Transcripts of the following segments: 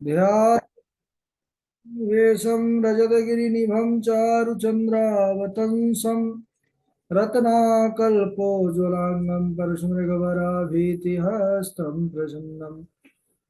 ध्यान वेशम रजतगिरिनिभं चारुचन्द्रावतंसं रत्नाकल्पोज्ज्वलांगं परशुमृगवराभीतिहस्तं प्रसन्नं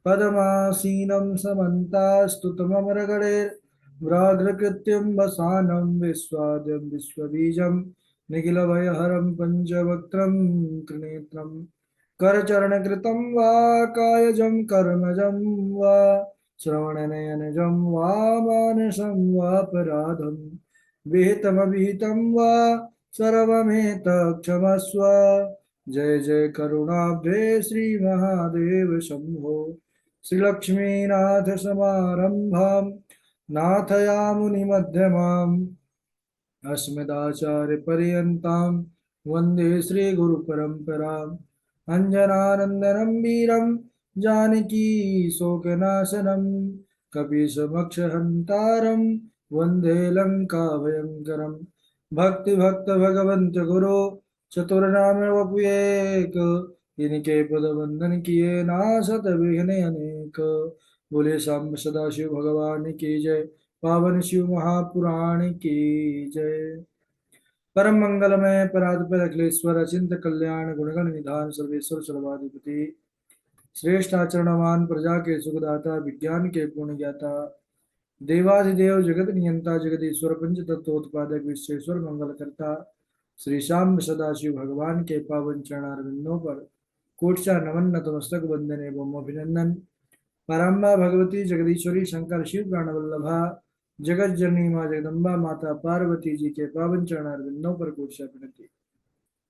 पद्मासीनं समन्तास्तुतममरगणैर्व्याघ्रकृत्यं वसानं विश्वाद्यं विश्वबीजं निखिलभयहरं पञ्चवक्त्रं त्रिनेत्रं करचरणकृतं वा कायजं कर्मजं वा श्रवणनयनजं वा मानसं वापराधं विहितमविहितं वा सर्वमेतत्क्षमस्व। जय जय करुणाब्धे श्रीमहादेव शम्भो। श्रीलक्ष्मीनाथ समारंभां नाथयामुनिमध्यमाम् अस्मदाचार्यपर्यन्तां वन्दे श्रीगुरुपरम्पराम्। अञ्जनानन्दनं वीरं जानकी शोकनाशनं कपीशमक्षहन्तारं वन्दे लङ्काभयङ्करम्। भक्ति भगवंत गुरु चतुर्नाम वपुएक, इनके पद वंदन किए नासत विघ्न अनेक। बोले शाम सदाशिव भगवान की जय, पावन शिव महापुराण की जय। परम मंगलमय परात्पर अखिलेश्वर अचिंत कल्याण गुणगण निधान सर्वेश्वर सर्वाधिपति, श्रेष्ठ आचरणवान प्रजा के सुखदाता विज्ञान के पूर्ण ज्ञाता, देवाधिदेव जगत नियंता जगदीश्वर पंच तत्वोत्पादक विश्वेश्वर मंगल करता, श्री श्याम सदाशिव भगवान के पावन चरणारविंदों पर कोटचा नमन नतमस्तक वंदन एवं अभिनंदन। परम्बा भगवती जगदीश्वरी शंकर शिव प्राण वल्लभा जगत जननी माँ जगदम्बा माता पार्वती जी के पावन चरणारविंदों पर कोटचा प्रणति।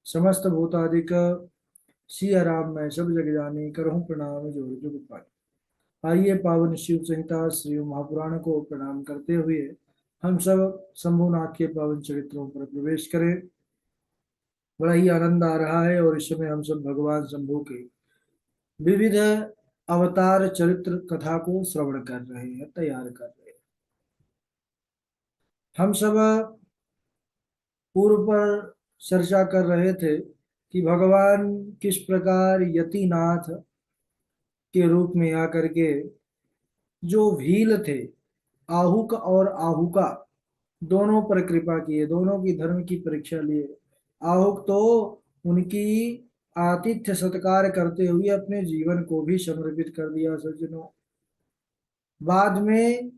समस्त भूतादिक सिया राम मैं सब जग जानी, करहूँ प्रणाम जोर जुग पानी। आइए पावन शिव संहिता श्री महापुराण को प्रणाम करते हुए हम सब शंभुनाथ के पावन चरित्रों पर प्रवेश करें। बड़ा ही आनंद आ रहा है और इस समय हम सब भगवान शंभु के विविध अवतार चरित्र कथा को श्रवण कर रहे हैं, तैयार कर रहे हैं। हम सब पूर्व पर चर्चा कर रहे थे कि भगवान किस प्रकार यतिनाथ के रूप में आकर के जो भील थे, आहुक और आहुका, दोनों पर कृपा किए, दोनों की धर्म की परीक्षा लिए। आहुक तो उनकी आतिथ्य सत्कार करते हुए अपने जीवन को भी समर्पित कर दिया सज्जनों। बाद में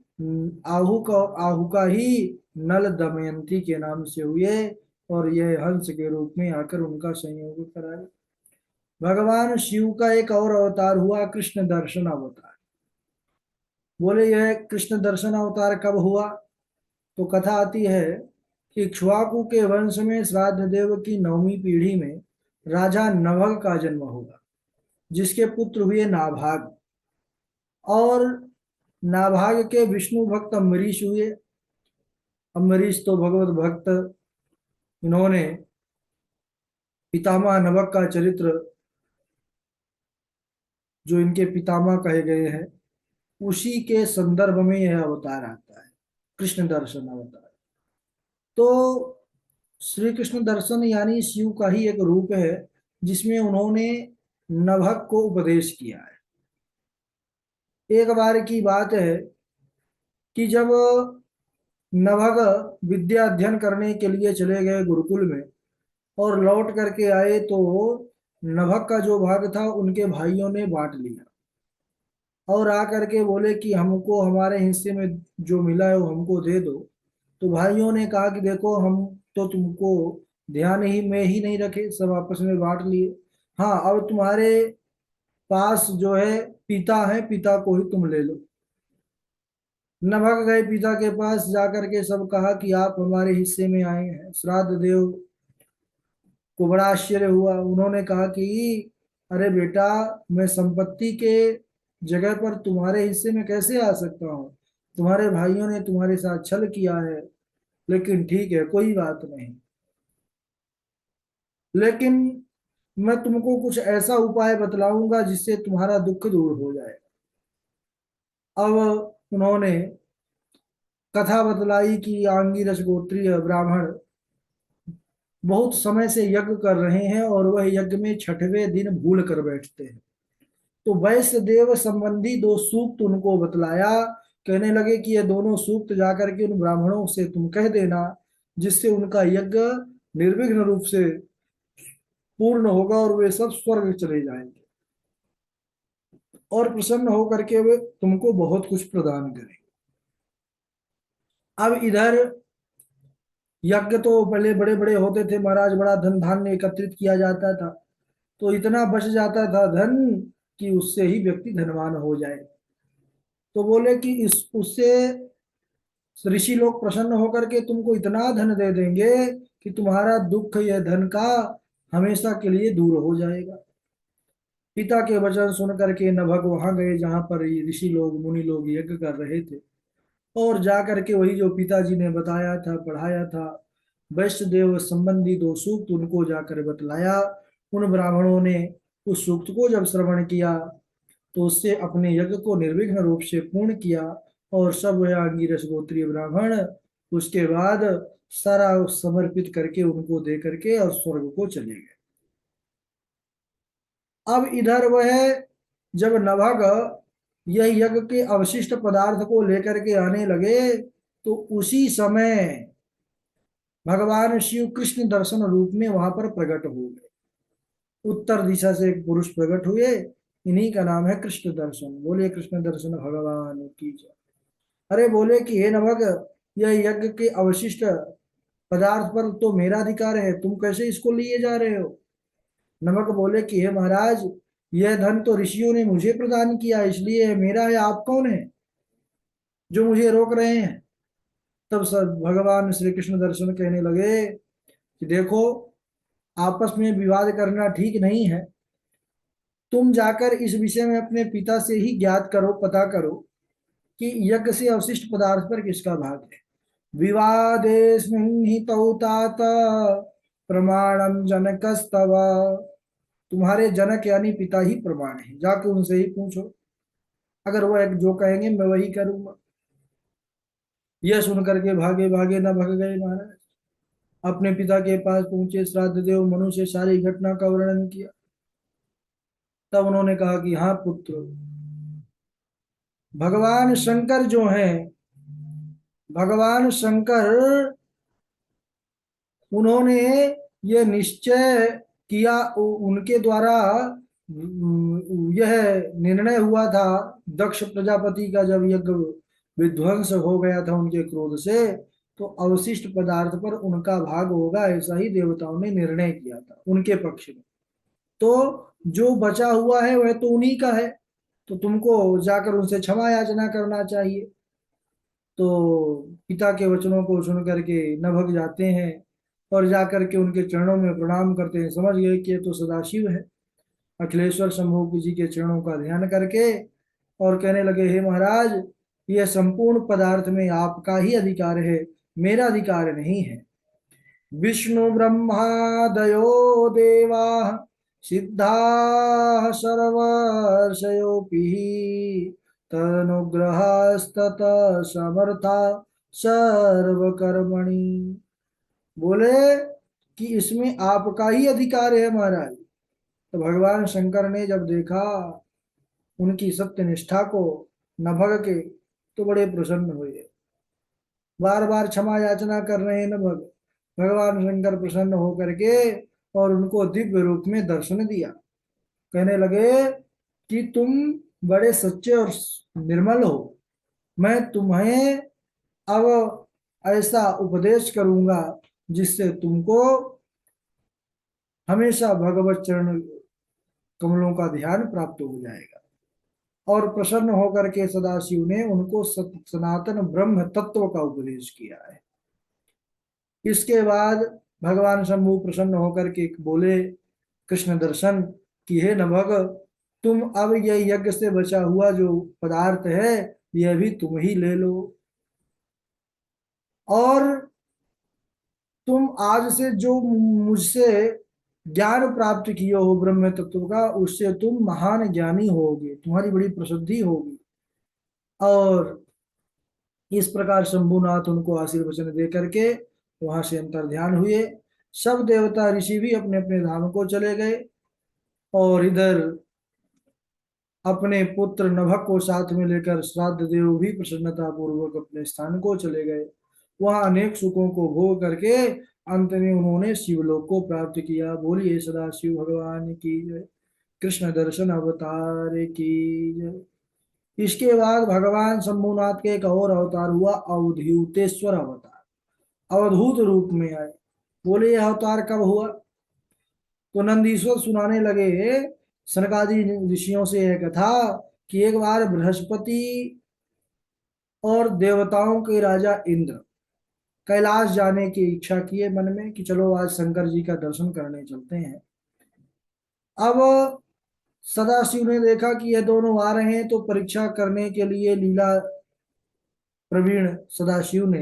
आहुक और आहुका ही नल दमयंती के नाम से हुए और यह हंस के रूप में आकर उनका संयोग कराए। भगवान शिव का एक और अवतार हुआ कृष्ण दर्शन अवतार। बोले यह कृष्ण दर्शन अवतार कब हुआ? तो कथा आती है कि इक्ष्वाकु के वंश में श्राद्ध देव की 9वीं पीढ़ी में राजा नभग का जन्म हुआ, जिसके पुत्र हुए नाभाग, और नाभाग के विष्णु भक्त अम्बरीश हुए। अम्बरीश तो भगवत भक्त, इन्होंने पितामह नभग का चरित्र, जो इनके पितामह कहे गए हैं, उसी के संदर्भ में यह अवतार आता है, कृष्ण दर्शन अवतार। तो श्री कृष्ण दर्शन यानी शिव का ही एक रूप है जिसमें उन्होंने नभग को उपदेश किया है। एक बार की बात है कि जब नभग विद्या अध्ययन करने के लिए चले गए गुरुकुल में और लौट करके आए तो नभग का जो भाग था उनके भाइयों ने बांट लिया और आ करके बोले कि हमको हमारे हिस्से में जो मिला है वो हमको दे दो। तो भाइयों ने कहा कि देखो, हम तो तुमको ध्यान ही में ही नहीं रखे, सब आपस में बांट लिए। हाँ, और तुम्हारे पास जो है पिता है, पिता को ही तुम ले लो। नभग गए पिता के पास, जाकर के सब कहा कि आप हमारे हिस्से में आए हैं। श्राद्ध देव को बड़ा आश्चर्य हुआ। उन्होंने कहा कि अरे बेटा, मैं संपत्ति के जगह पर तुम्हारे हिस्से में कैसे आ सकता हूँ? तुम्हारे भाइयों ने तुम्हारे साथ छल किया है, लेकिन ठीक है, कोई बात नहीं। लेकिन मैं तुमको कुछ ऐसा उपाय बतलाऊंगा जिससे तुम्हारा दुख दूर हो जाए। अब उन्होंने कथा बतलाई कि आंगिरस गोत्रीय ब्राह्मण बहुत समय से यज्ञ कर रहे हैं और वह यज्ञ में 6वें दिन भूल कर बैठते हैं। तो वैश्य देव संबंधी दो सूक्त उनको बतलाया। कहने लगे कि ये दोनों सूक्त जाकर के उन ब्राह्मणों से तुम कह देना, जिससे उनका यज्ञ निर्विघ्न रूप से पूर्ण होगा और वे सब स्वर्ग चले जाएंगे और प्रसन्न होकर के वे तुमको बहुत कुछ प्रदान करेंगे। अब इधर यज्ञ तो पहले बड़े बड़े होते थे महाराज, बड़ा धन धान्य एकत्रित किया जाता था, तो इतना बच जाता था धन कि उससे ही व्यक्ति धनवान हो जाए। तो बोले कि इस उससे ऋषि लोग प्रसन्न होकर के तुमको इतना धन दे देंगे कि तुम्हारा दुख यह धन का हमेशा के लिए दूर हो जाएगा। पिता के वचन सुन करके नभग वहां गए जहां पर ये ऋषि लोग मुनि लोग यज्ञ कर रहे थे, और जा करके वही जो पिताजी ने बताया था पढ़ाया था वैश्य देव संबंधी दो सूक्त उनको जाकर बतलाया। उन ब्राह्मणों ने उस सूक्त को जब श्रवण किया तो उससे अपने यज्ञ को निर्विघ्न रूप से पूर्ण किया, और सब वे अंगिरस गोत्रीय ब्राह्मण उसके बाद सारा समर्पित करके उनको दे करके और स्वर्ग को चले गए। अब इधर वह जब नभग यह यज्ञ के अवशिष्ट पदार्थ को लेकर के आने लगे तो उसी समय भगवान शिव कृष्ण दर्शन रूप में वहां पर प्रकट हो गए। उत्तर दिशा से एक पुरुष प्रकट हुए, इन्हीं का नाम है कृष्ण दर्शन। बोले कृष्ण दर्शन भगवान की जय। अरे बोले कि हे नभग, यह यज्ञ के अवशिष्ट पदार्थ पर तो मेरा अधिकार है, तुम कैसे इसको लिए जा रहे हो? नमक बोले कि हे महाराज, यह धन तो ऋषियों ने मुझे प्रदान किया, इसलिए है, मेरा है, आप कौन है जो मुझे रोक रहे हैं? तब सब भगवान श्री कृष्ण दर्शन कहने लगे कि देखो, आपस में विवाद करना ठीक नहीं है। तुम जाकर इस विषय में अपने पिता से ही ज्ञात करो, पता करो कि यज्ञ से अवशिष्ट पदार्थ पर किसका भाग है। विवादेस्मिन् हि तौ तात प्रमाणम जनकस्तव। तुम्हारे जनक यानी पिता ही प्रमाण है, जाकर उनसे ही पूछो, अगर वो एक जो कहेंगे मैं वही करूंगा। यह सुन करके भागे भागे न भग गए महाराज, अपने पिता के पास पहुंचे, श्राद्ध देव मनु से सारी घटना का वर्णन किया। तब उन्होंने कहा कि हाँ पुत्र, भगवान शंकर जो हैं, भगवान शंकर उन्होंने ये निश्चय किया, उनके द्वारा यह निर्णय हुआ था। दक्ष प्रजापति का जब यज्ञ विध्वंस हो गया था उनके क्रोध से, तो अवशिष्ट पदार्थ पर उनका भाग होगा, ऐसा ही देवताओं ने निर्णय किया था उनके पक्ष में। तो जो बचा हुआ है वह तो उन्हीं का है, तो तुमको जाकर उनसे क्षमा याचना करना चाहिए। तो पिता के वचनों को सुन करके नभग जाते हैं और जाकर के उनके चरणों में प्रणाम करते हैं। समझ गए कि ये तो सदाशिव है, अखिलेश्वर शंभू जी के चरणों का ध्यान करके, और कहने लगे हे महाराज, यह संपूर्ण पदार्थ में आपका ही अधिकार है, मेरा अधिकार नहीं है। विष्णु ब्रह्मादयो देवा सिद्धा सर्वर्षयोपि तदनुग्रहस्तत समर्था सर्वकर्मणि। बोले कि इसमें आपका ही अधिकार है महाराज। तो भगवान शंकर ने जब देखा उनकी सत्य निष्ठा को नभग के, तो बड़े प्रसन्न हुए। बार बार क्षमा याचना कर रहे हैं नभग। भगवान शंकर प्रसन्न होकर के और उनको दिव्य रूप में दर्शन दिया। कहने लगे कि तुम बड़े सच्चे और निर्मल हो, मैं तुम्हें अब ऐसा उपदेश करूंगा जिससे तुमको हमेशा भगवत चरण कमलों का ध्यान प्राप्त हो जाएगा। और प्रसन्न होकर के सदाशिव ने उनको सनातन ब्रह्म तत्व का उपदेश किया है। इसके बाद भगवान शंभु प्रसन्न होकर के बोले कृष्ण दर्शन कि हे नभग, तुम अब यह यज्ञ से बचा हुआ जो पदार्थ है यह भी तुम ही ले लो, और तुम आज से जो मुझसे ज्ञान प्राप्त किए हो ब्रह्म तत्व का, उससे तुम महान ज्ञानी होगे, तुम्हारी बड़ी प्रसिद्धि होगी। और इस प्रकार शंभुनाथ उनको आशीर्वचन दे करके वहां से अंतर ध्यान हुए। सब देवता ऋषि भी अपने अपने धाम को चले गए, और इधर अपने पुत्र नभक को साथ में लेकर श्राद्ध देव भी प्रसन्नता पूर्वक अपने स्थान को चले गए। वहां अनेक सुखों को भोग करके अंत में उन्होंने शिवलोक को प्राप्त किया। बोलिए सदा शिव भगवान की जय। कृष्ण दर्शन अवतार की जय। इसके बाद भगवान शंभुनाथ के एक और अवतार हुआ, अवधूतेश्वर अवतार। अवधूत रूप में आए। बोले यह अवतार कब हुआ? तो नंदीश्वर सुनाने लगे सनकादि ऋषियों से एक कथा कि एक बार बृहस्पति और देवताओं के राजा इंद्र कैलाश जाने की इच्छा किए मन में कि चलो आज शंकर जी का दर्शन करने चलते हैं। अब सदाशिव ने देखा कि ये दोनों आ रहे हैं तो परीक्षा करने के लिए लीला प्रवीण सदाशिव ने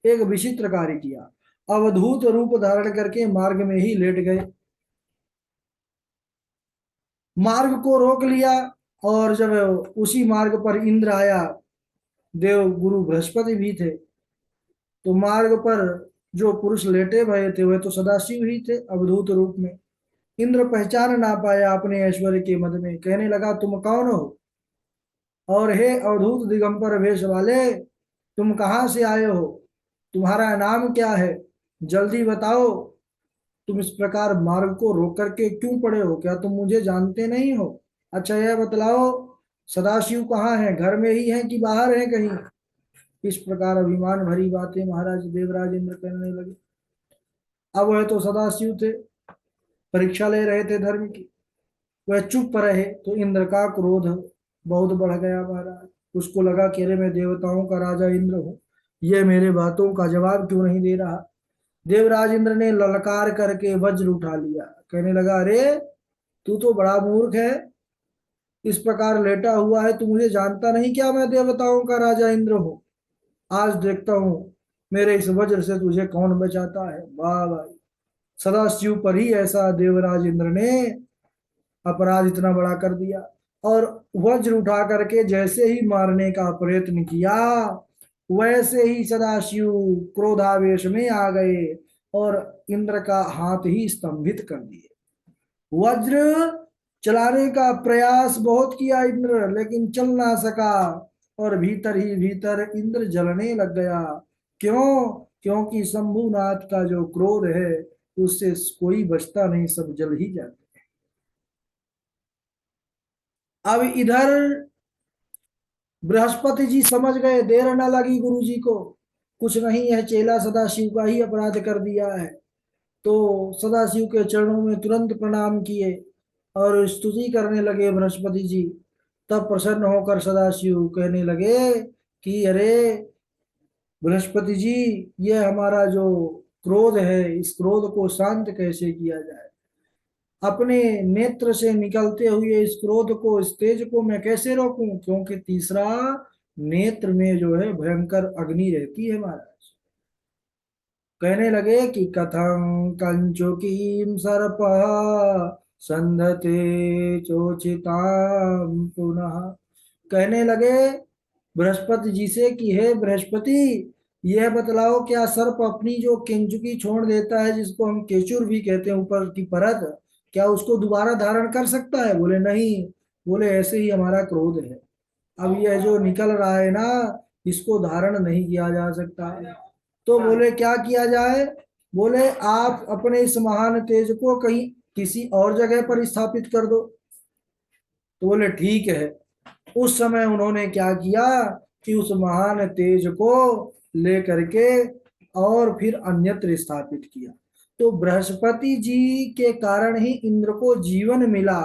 एक विचित्र कार्य किया। अवधूत रूप धारण करके मार्ग में ही लेट गए। मार्ग को रोक लिया और जब उसी मार्ग पर इंद्र आया, देव गुरु बृहस्पति भी थे, तो मार्ग पर जो पुरुष लेटे भये थे वह तो सदाशिव ही थे अवधूत रूप में। इंद्र पहचान ना पाया अपने ऐश्वर्य के मद में, कहने लगा तुम कौन हो और हे अवधूत दिगंबर वेश वाले, तुम कहाँ से आए हो? तुम्हारा नाम क्या है? जल्दी बताओ। तुम इस प्रकार मार्ग को रोक करके क्यों पड़े हो? क्या तुम मुझे जानते नहीं हो? अच्छा यह बतलाओ, सदाशिव कहाँ है? घर में ही है कि बाहर है कहीं? इस प्रकार अभिमान भरी बातें महाराज देवराज इंद्र कहने लगे। अब वह तो सदाशिव थे, परीक्षा ले रहे थे धर्म की, वह चुप रहे तो इंद्र का क्रोध बहुत बढ़ गया महाराज। उसको लगा कि अरे मैं देवताओं का राजा इंद्र हूँ, ये मेरे बातों का जवाब क्यों नहीं दे रहा। देवराज इंद्र ने ललकार करके वज्र उठा लिया, कहने लगा अरे तू तो बड़ा मूर्ख है, इस प्रकार लेटा हुआ है, तू मुझे जानता नहीं क्या मैं देवताओं का राजा इंद्र हूँ? आज देखता हूँ मेरे इस वज्र से तुझे कौन बचाता है। वाह भाई, सदाशिव पर ही ऐसा देवराज इंद्र ने अपराध इतना बड़ा कर दिया। और वज्र उठा करके जैसे ही मारने का प्रयत्न किया, वैसे ही सदाशिव क्रोधावेश में आ गए और इंद्र का हाथ ही स्तंभित कर दिए। वज्र चलाने का प्रयास बहुत किया इंद्र, लेकिन चल ना सका और भीतर ही भीतर इंद्र जलने लग गया। क्यों? क्योंकि शंभुनाथ का जो क्रोध है उससे कोई बचता नहीं, सब जल ही जाते। अब इधर बृहस्पति जी समझ गए, देर न लगी गुरु जी को, कुछ नहीं यह चेला सदाशिव का ही अपराध कर दिया है। तो सदाशिव के चरणों में तुरंत प्रणाम किए और स्तुति करने लगे बृहस्पति जी। तब प्रसन्न होकर सदाशिव कहने लगे कि अरे बृहस्पति जी, ये हमारा जो क्रोध है, इस क्रोध को शांत कैसे किया जाए? अपने नेत्र से निकलते हुए इस क्रोध को, इस तेज को मैं कैसे रोकूं? क्योंकि तीसरा नेत्र में जो है भयंकर अग्नि रहती है महाराज। कहने लगे कि कथं कंचुकीम सर्प संधते चोचिताम पुनः। कहने लगे बृहस्पति जी से कि हे बृहस्पति, यह बतलाओ क्या सर्प अपनी जो केंचुकी छोड़ देता है, जिसको हम केचुर भी कहते हैं ऊपर की परत, क्या उसको दोबारा धारण कर सकता है? बोले नहीं। बोले ऐसे ही हमारा क्रोध है, अब यह जो निकल रहा है ना, इसको धारण नहीं किया जा सकता। तो बोले क्या किया जाए? बोले आप अपने इस महान तेज को कहीं किसी और जगह पर स्थापित कर दो। तो बोले ठीक है। उस समय उन्होंने क्या किया कि उस महान तेज को लेकर के और फिर अन्यत्र स्थापित किया। तो बृहस्पति जी के कारण ही इंद्र को जीवन मिला।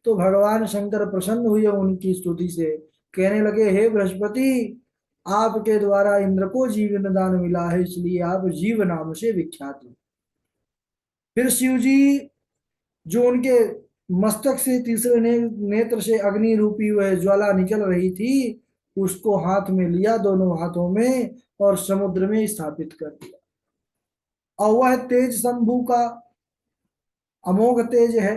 तो भगवान शंकर प्रसन्न हुए उनकी स्तुति से, कहने लगे हे बृहस्पति, आपके द्वारा इंद्र को जीवन दान मिला है, इसलिए आप जीव नाम से विख्यात हो। फिर शिव जी जो उनके मस्तक से तीसरे नेत्र से अग्नि रूपी वह ज्वाला निकल रही थी, उसको हाथ में लिया दोनों हाथों में और समुद्र में स्थापित कर दिया। और वह तेज शंभु का अमोघ तेज है,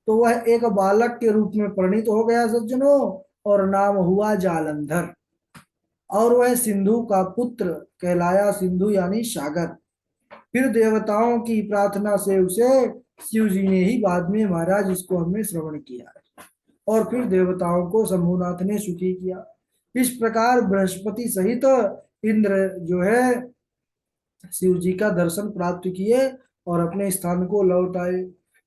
तो वह एक बालक के रूप में परिणित हो गया सज्जनों, और नाम हुआ जालंधर। और वह सिंधु का पुत्र कहलाया, सिंधु यानी सागर। फिर देवताओं की प्रार्थना से उसे शिव जी ने ही बाद में महाराज इसको हमने श्रवण किया है। और फिर देवताओं को शंभुनाथ ने सुखी किया। इस प्रकार बृहस्पति सहित इंद्र जो है शिव जी का दर्शन प्राप्त किए और अपने स्थान को लौट आए।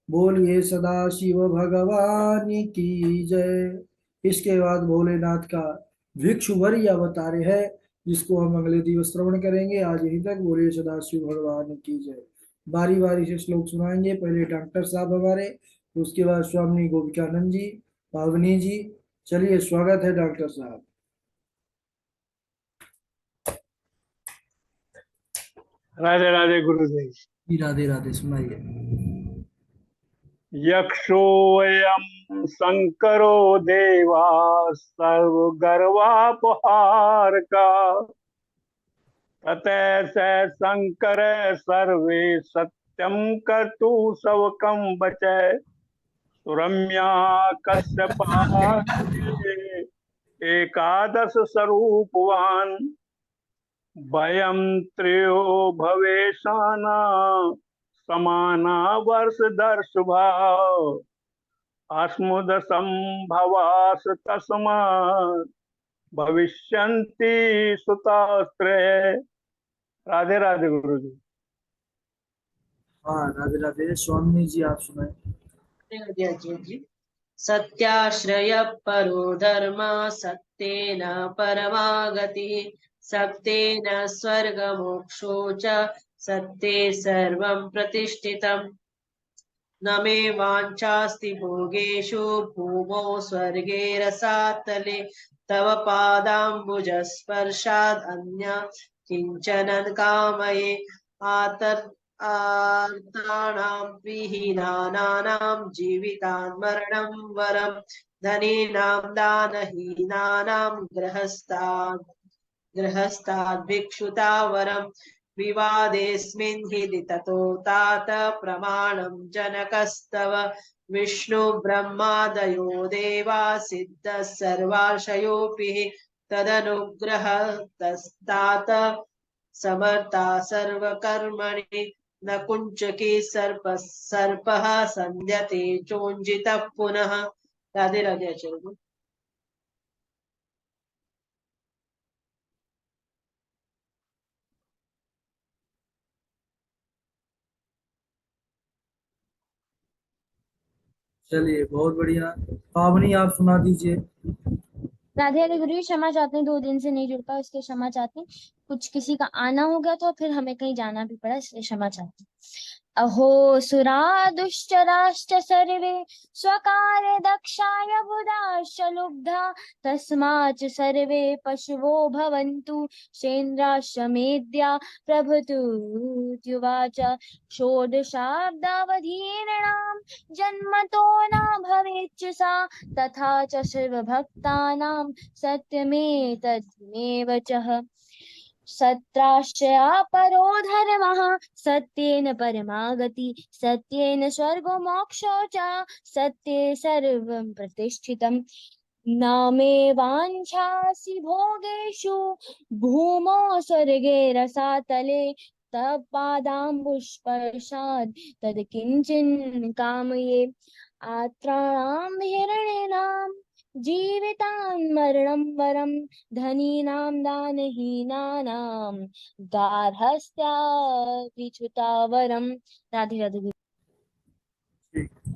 बोलिए सदा शिव भगवान की जय। इसके बाद भोलेनाथ का भिक्षुवर्य अवतार है, जिसको हम अगले दिवस श्रवण करेंगे। आज यहीं तक। बोलिए सदा शिव भगवान की जय। बारी बारी से श्लोक सुनाएंगे, पहले डॉक्टर साहब हमारे, उसके बाद स्वामी गोपिकानंद जी, पावनी जी। चलिए, स्वागत है डॉक्टर साहब। राधे राधे गुरुदेव। जी राधे राधे, सुनाइए। यक्षोऽयं शंकरो देवा सर्वगर्वापहारका ततः स शंकर सर्वे सत्यं कर्तु शवकं बचै सुरम्या कश्यपास्ते एकादश स्वरूपवान् वयं त्रयो भवेशाना समाना वर्षदर्शुभा अस्मुदसंभवास तस्मात् भविष्यन्ति सुतास्त्रय। राधे राधे गुरु जी। हाँ राधे राधे। स्वामी जी आप सुनाए। सत्याश्रय परो धर्म सत्येन परमागतिः सत्येन स्वर्गमोक्षो च सत्ये सर्वं प्रतिष्ठितम् न मे वाञ्छास्ति भोगेषु भूमौ स्वर्गे रसातले तव पादाम्बुजस्पर्शात् अन्य किञ्चन कामये आर्ताणां विहीनानां जीवितान् मरणं वरं धनीनां दानहीनानां गृहस्थाद्भिक्षुता वरम् विवादेऽस्मिन् हि ततो तात प्रमाणं जनकस्तव विष्णु ब्रह्मादयो देवा सिद्धः सर्वार्षयोऽपि तदनुग्रहस्तात समर्था सर्वकर्मणि न कुञ्चकी सर्पः संध्यते चोञ्जितः पुनः। राधे राधे आचार्य। चलिए, बहुत बढ़िया। पावनी आप सुना दीजिए। राधे राधे गुरु जी, क्षमा चाहते हैं 2 दिन से नहीं जुड़ पाया, इसके क्षमा चाहते हैं। कुछ किसी का आना हो गया तो फिर हमें कहीं जाना भी पड़ा, इसलिए क्षमा चाहते हैं। अहो सुरा दुश्चराश्च सर्वे स्वकार्य दक्षाय बुधाश्च लुब्धा तस्माच्च सर्वे पशवो भवन्तु शेन्द्राश्च मेद्या प्रभृत्युवाच षोडशाब्दावधीर्णां जन्मतो न भवेच्च सा तथा च सर्वभक्तानां सत्यमेतद्मेव च सत्राश्चया परो धर्मः सत्येन परमागति सत्येन स्वर्गो मोक्षो च सत्ये सर्वं प्रतिष्ठितम् न मे वाञ्छासि भोगेषु भूमौ स्वर्गे रसातले तत्पादाम्बुस्पर्शात् तत्किञ्चिन् कामये आत्राणां हिरण्यानां जीवितान् मरणं वरं धनीनां दानहीनानां गार्हस्थ्याभिच्युता वरम्। राधे राधे।